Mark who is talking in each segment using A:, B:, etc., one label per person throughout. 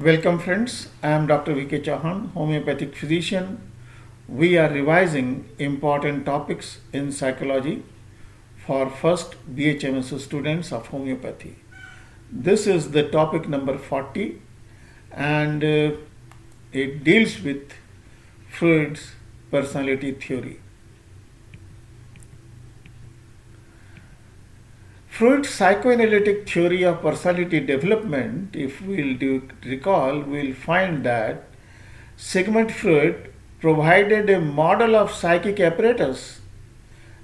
A: Welcome friends, I am Dr. V.K. Chauhan, homeopathic physician. We are revising important topics in psychology for first BHMS students of homeopathy. This is the topic number 40 and it deals with Freud's personality theory. Freud's psychoanalytic theory of personality development, if we'll recall, we'll find that Sigmund Freud provided a model of psychic apparatus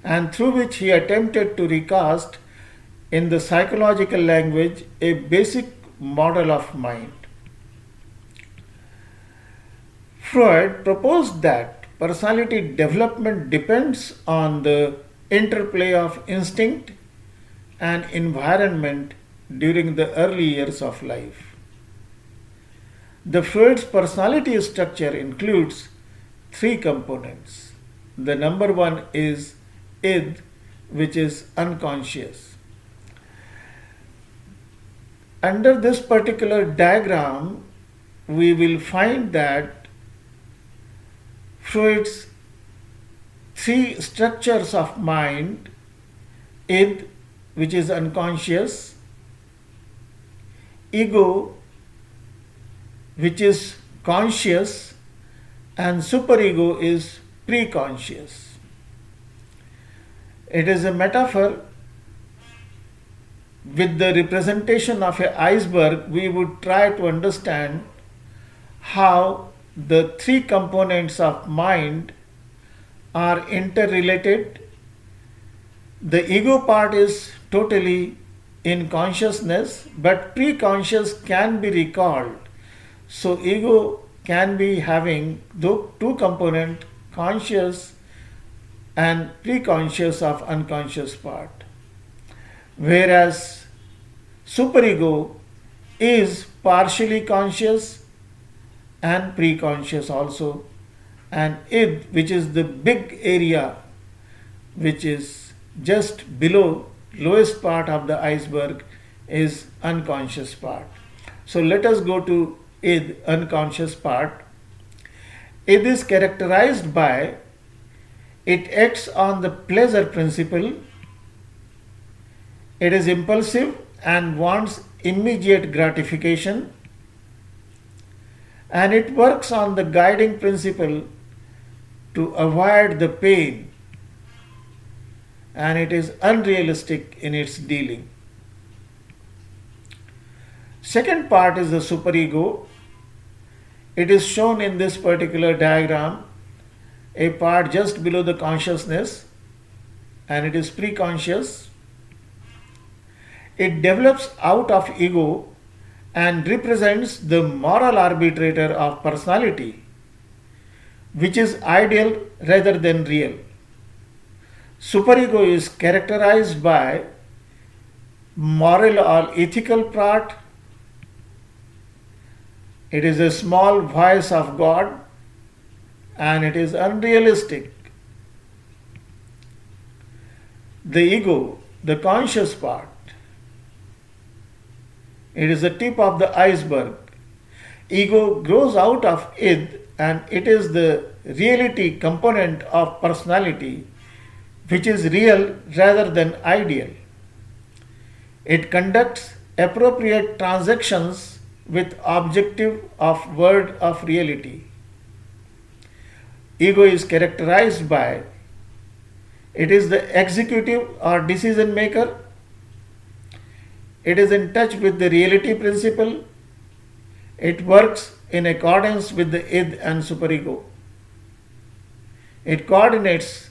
A: and through which he attempted to recast in the psychological language a basic model of mind. Freud proposed that personality development depends on the interplay of instinct and environment during the early years of life. The Freud's personality structure includes three components. The number one is id, which is unconscious. Under this particular diagram, we will find that Freud's three structures of mind, id, which is unconscious, ego, which is conscious, and superego is preconscious. It is a metaphor. With the representation of an iceberg, we would try to understand how the three components of mind are interrelated. The ego part is totally in consciousness, but preconscious can be recalled. So ego can be having two components, conscious and preconscious of unconscious part. Whereas superego is partially conscious and preconscious also, and id, which is the big area which is just below lowest part of the iceberg, is unconscious part. So let us go to id, unconscious part. Id is characterized by it acts on the pleasure principle. It is impulsive and wants immediate gratification, and it works on the guiding principle to avoid the pain, and it is unrealistic in its dealing. Second part is the superego. It is shown in this particular diagram, a part just below the consciousness, and it is preconscious. It develops out of ego and represents the moral arbitrator of personality, which is ideal rather than real. Superego is characterized by moral or ethical part. It is a small voice of God and it is unrealistic. The ego, the conscious part, it is the tip of the iceberg. Ego grows out of id and it is the reality component of personality, which is real rather than ideal. It conducts appropriate transactions with objective of word of reality. Ego is characterized by it is the executive or decision maker. It is in touch with the reality principle. It works in accordance with the id and superego. It coordinates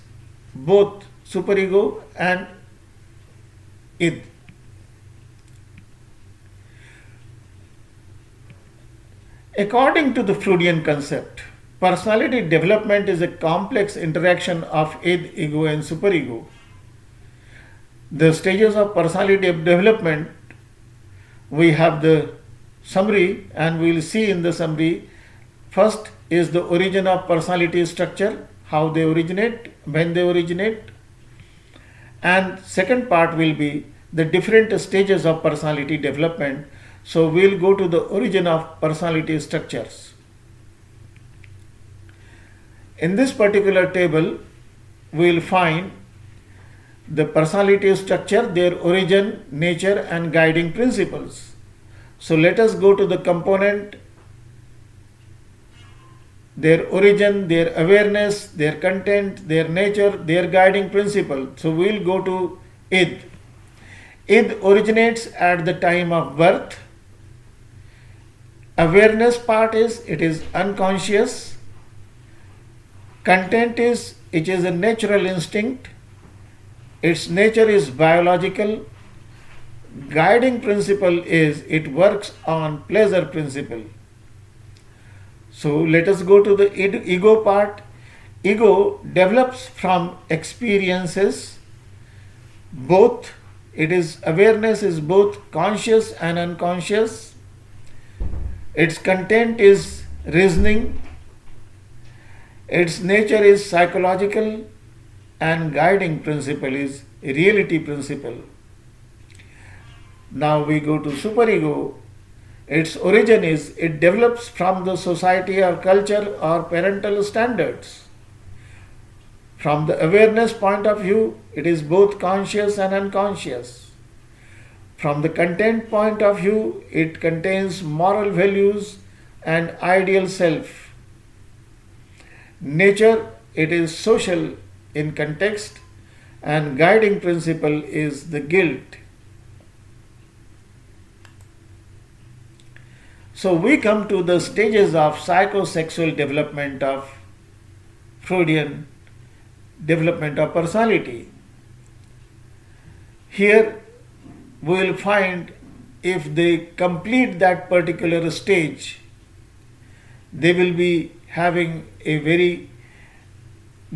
A: both superego and id. According to the Freudian concept, personality development is a complex interaction of id, ego, and superego. The stages of personality development, we have the summary, and we will see in the summary. First is the origin of personality structure, how they originate, when they originate, and second part will be the different stages of personality development. So we'll go to the origin of personality structures. In this particular table, we'll find the personality structure, their origin, nature, and guiding principles. So let us go to the component, their origin, their awareness, their content, their nature, their guiding principle. So we'll go to id. Id originates at the time of birth. Awareness part is it is unconscious. Content is it is a natural instinct. Its nature is biological. Guiding principle is it works on pleasure principle. So let us go to the ego part. Ego develops from experiences. Both it is awareness is both conscious and unconscious. Its content is reasoning. Its nature is psychological, and guiding principle is reality principle. Now we go to superego. Its origin is it develops from the society or culture or parental standards. From the awareness point of view, it is both conscious and unconscious. From the content point of view, it contains moral values and ideal self. Nature, it is social in context, and guiding principle is the guilt. So we come to the stages of psychosexual development of Freudian development of personality. Here we will find if they complete that particular stage, they will be having a very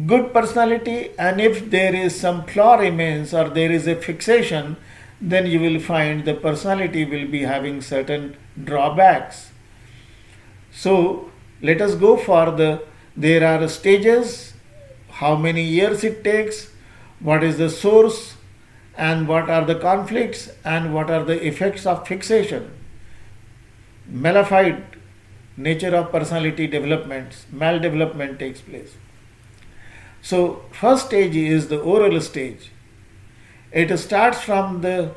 A: good personality, and if there is some flaw remains or there is a fixation, then you will find the personality will be having certain drawbacks. So let us go for there are stages, how many years it takes, what is the source, and what are the conflicts, and what are the effects of fixation. Malified nature of personality developments, maldevelopment takes place. So first stage is the oral stage. It starts from the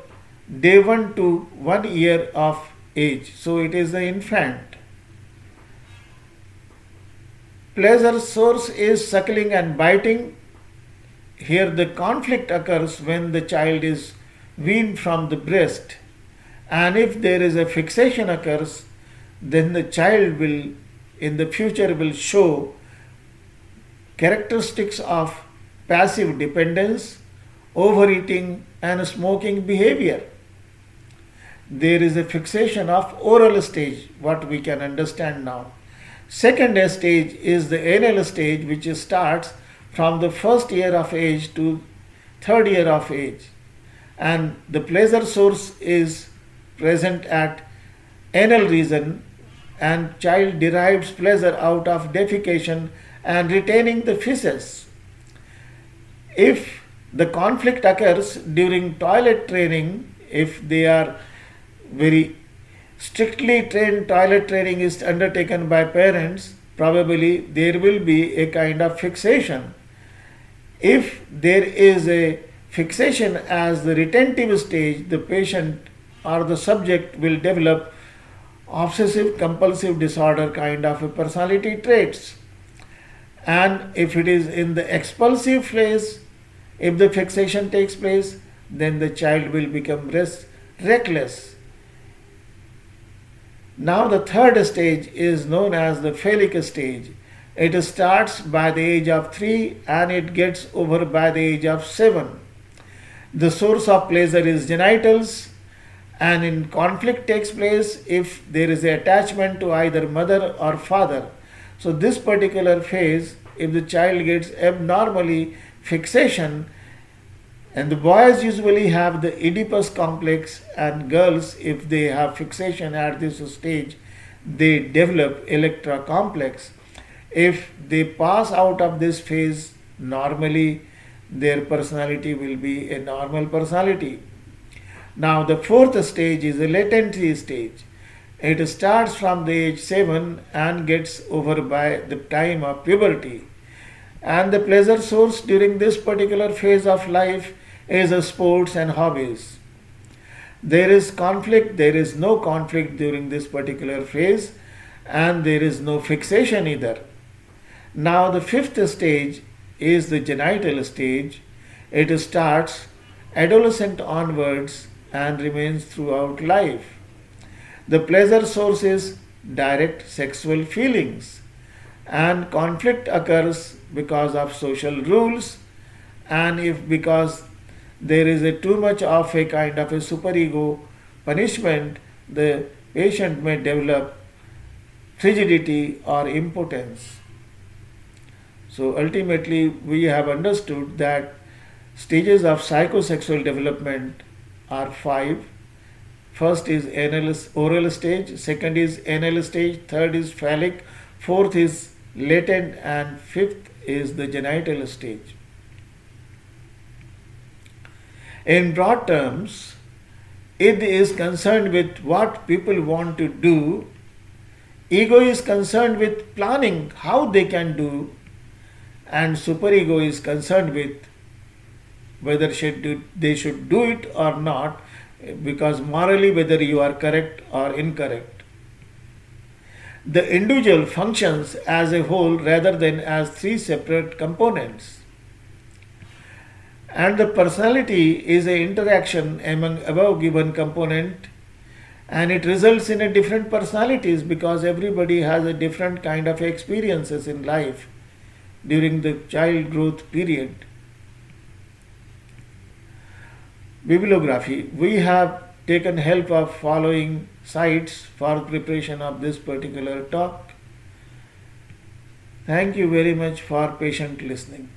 A: day 1 to 1 year of age. So it is the infant. Pleasure source is suckling and biting. Here the conflict occurs when the child is weaned from the breast, and if there is a fixation occurs, then the child will in the future will show characteristics of passive dependence, overeating, and smoking behavior. There is a fixation of oral stage, what we can understand now. Second stage is the anal stage, which starts from the first year of age to third year of age, and the pleasure source is present at anal region, and child derives pleasure out of defecation and retaining the feces. If the conflict occurs during toilet training, if they are very strictly trained, toilet training is undertaken by parents, probably there will be a kind of fixation. If there is a fixation as the retentive stage, the patient or the subject will develop obsessive compulsive disorder kind of a personality traits. And if it is in the expulsive phase, if the fixation takes place, then the child will become reckless. Now the third stage is known as the phallic stage. It starts by the age of 3 and it gets over by the age of 7. The source of pleasure is genitals, and in conflict takes place if there is an attachment to either mother or father. So this particular phase, if the child gets abnormally fixation, and the boys usually have the Oedipus complex, and girls, if they have fixation at this stage, they develop Electra complex. If they pass out of this phase normally, their personality will be a normal personality. Now, the fourth stage is the latency stage. It starts from the age 7 and gets over by the time of puberty. And the pleasure source during this particular phase of life is sports and hobbies. There is conflict, there is no conflict during this particular phase, and there is no fixation either. Now, the fifth stage is the genital stage. It starts adolescent onwards and remains throughout life. The pleasure source is direct sexual feelings, and conflict occurs because of social rules, and if because there is a too much of a kind of a superego punishment, the patient may develop frigidity or impotence. So ultimately, we have understood that stages of psychosexual development are five. First is oral stage, second is anal stage, third is phallic, fourth is latent, and fifth is the genital stage. In broad terms, id is concerned with what people want to do, ego is concerned with planning how they can do, and superego is concerned with whether they should do it or not, because morally whether you are correct or incorrect. The individual functions as a whole rather than as three separate components. And the personality is an interaction among above given component, and it results in a different personalities because everybody has a different kind of experiences in life during the child growth period. Bibliography. We have taken help of following sites for preparation of this particular talk. Thank you very much for patient listening.